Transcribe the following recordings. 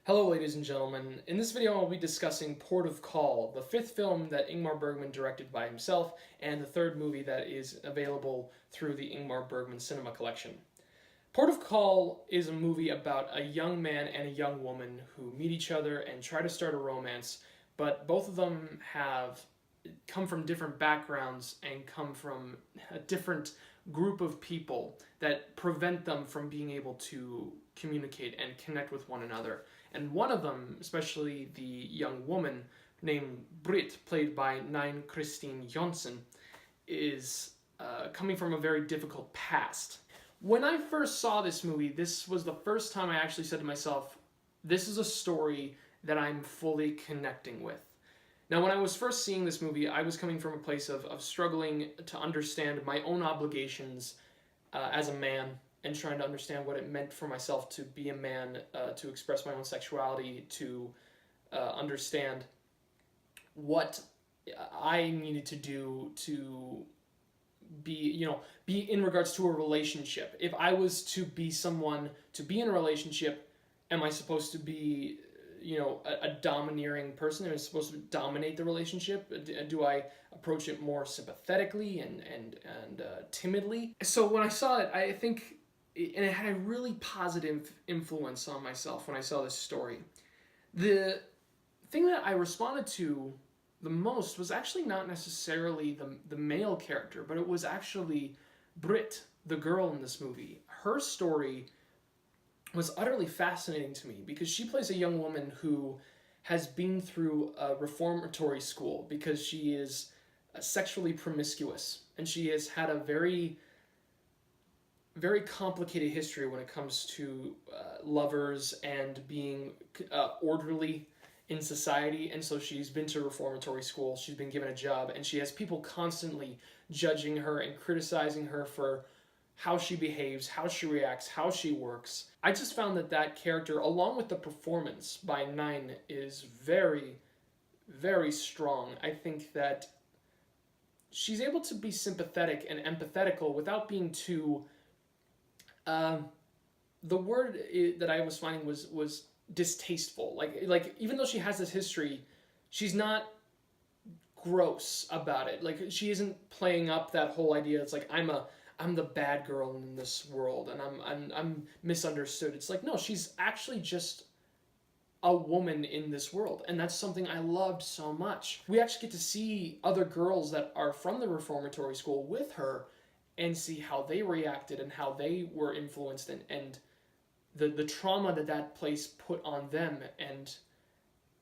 Hello ladies and gentlemen, in this video I'll be discussing Port of Call, the fifth film that Ingmar Bergman directed by himself, and the third movie that is available through the Ingmar Bergman Cinema Collection. Port of Call is a movie about a young man and a young woman who meet each other and try to start a romance, but both of them have come from different backgrounds and come from a different group of people that prevent them from being able to communicate and connect with one another. And one of them, especially the young woman named Britt, played by Nine Christine Jonsson, is coming from a very difficult past. When I first saw this movie, this was the first time I actually said to myself, this is a story that I'm fully connecting with. Now, when I was first seeing this movie, I was coming from a place of struggling to understand my own obligations as a man and trying to understand what it meant for myself to be a man, to express my own sexuality, to understand what I needed to do to be in regards to a relationship. If I was to be someone to be in a relationship, am I supposed to be a domineering person? Am I supposed to dominate the relationship? Do I approach it more sympathetically and timidly? So when I saw it, I think, and it had a really positive influence on myself when I saw this story. The thing that I responded to the most was actually not necessarily the male character, but it was actually Britt, the girl in this movie. Her story was utterly fascinating to me because she plays a young woman who has been through a reformatory school because she is sexually promiscuous, and she has had a very complicated history when it comes to lovers and being orderly in society. And so she's been to reformatory school, she's been given a job, and she has people constantly judging her and criticizing her for how she behaves, how she reacts, how she works. I just found that character, along with the performance by Nine, is very, very strong. I think that she's able to be sympathetic and empathetical without being too... the word that I was finding was distasteful. Like even though she has this history, she's not gross about it. Like, she isn't playing up that whole idea. It's like I'm the bad girl in this world and I'm misunderstood. It's like, no, she's actually just a woman in this world, and that's something I loved so much. We actually get to see other girls that are from the reformatory school with her and see how they reacted and how they were influenced and the trauma that place put on them and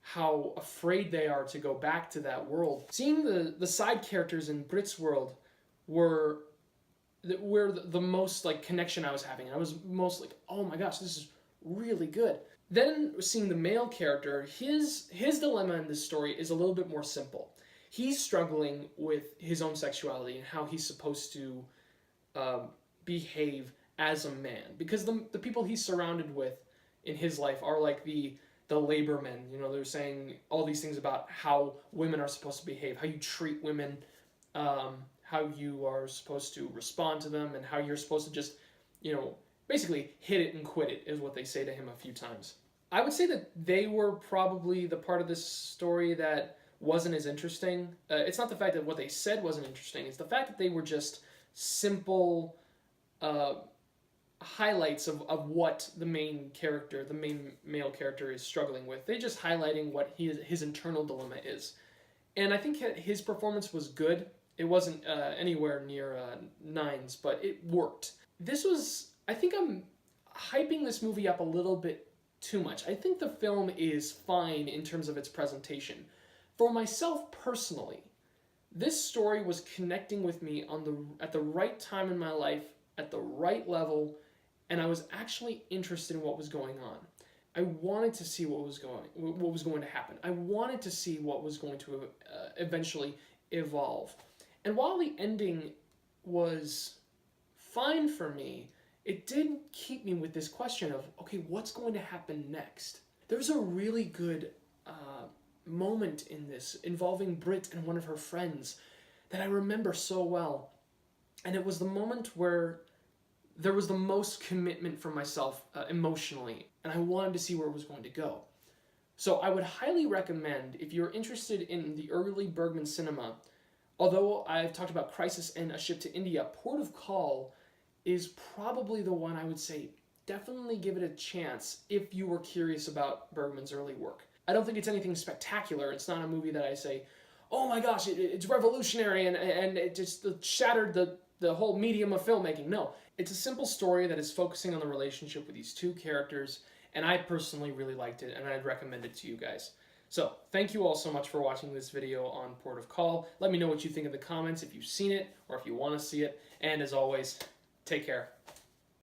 how afraid they are to go back to that world. Seeing the side characters in Britt's world were the most like connection I was having. I was most like, oh my gosh, this is really good. Then seeing the male character, his dilemma in this story is a little bit more simple. He's struggling with his own sexuality and how he's supposed to behave as a man, because the people he's surrounded with in his life are like the labor men. They're saying all these things about how women are supposed to behave, how you treat women, how you are supposed to respond to them, and how you're supposed to just, basically hit it and quit it, is what they say to him a few times. I would say that they were probably the part of this story that wasn't as interesting. It's not the fact that what they said wasn't interesting, it's the fact that they were just simple highlights of what the main male character is struggling with. They're just highlighting what his internal dilemma is. And I think his performance was good. It wasn't anywhere near Nine's, but it worked. I think I'm hyping this movie up a little bit too much. I think the film is fine in terms of its presentation. For myself personally, this story was connecting with me at the right time in my life, at the right level, and I was actually interested in what was going on. I wanted to see what was going to happen. I wanted to see what was going to eventually evolve. And while the ending was fine for me, it did keep me with this question of, okay, what's going to happen next? There's a really good moment in this involving Britt and one of her friends that I remember so well. And it was the moment where there was the most commitment from myself emotionally, and I wanted to see where it was going to go. So I would highly recommend, if you're interested in the early Bergman cinema, although I've talked about Crisis and A Ship to India, Port of Call is probably the one I would say definitely give it a chance if you were curious about Bergman's early work. I don't think it's anything spectacular. It's not a movie that I say, oh my gosh, it's revolutionary and it just shattered the whole medium of filmmaking. No, it's a simple story that is focusing on the relationship with these two characters, and I personally really liked it, and I'd recommend it to you guys. So, thank you all so much for watching this video on Port of Call. Let me know what you think in the comments, if you've seen it, or if you want to see it, and as always, take care.